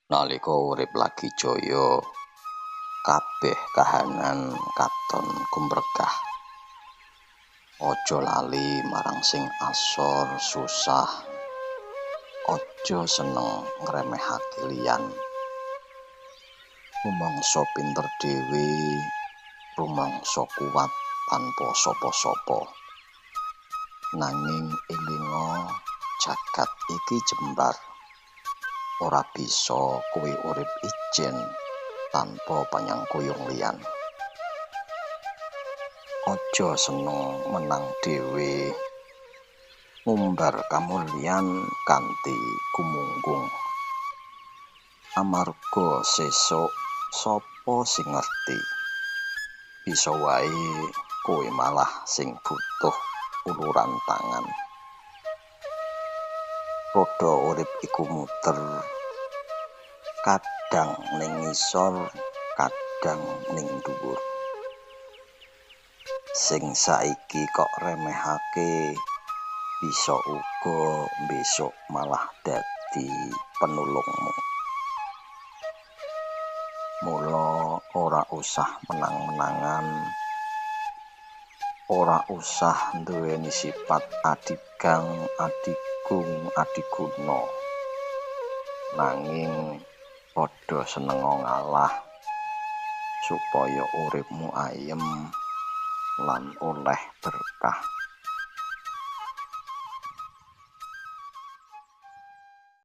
Nalika urip lagi jaya, kabeh kahanan katon kumregah. Aja lali marang sing asor susah. Aja seneng ngremehake liyan. Rumangsa pinter dhewe, rumangsa kuat tanpa sapa-sapa. Nanging elinga jagat iki jembar. Ora bisa kowe urip ijen tanpa panyangkuyung liyan. Aja seneng menang dhewe, ngumbar kamulyan kanthi gumunggung. Amarga sesuk sapa sing ngerti, bisa wae kowe malah sing butuh uluran tangan. Rodha urip iku muter, kadang ning ngisor, kadang ning dhuwur. Sing saiki kok remehake, bisa uga besok malah dadi penulungmu. Mula ora usah menang-menangan, ora usah nduweni sifat adigang, adigung, adiguna. Nanging padha senenga ngalah supaya uripmu ayem lan oleh berkah.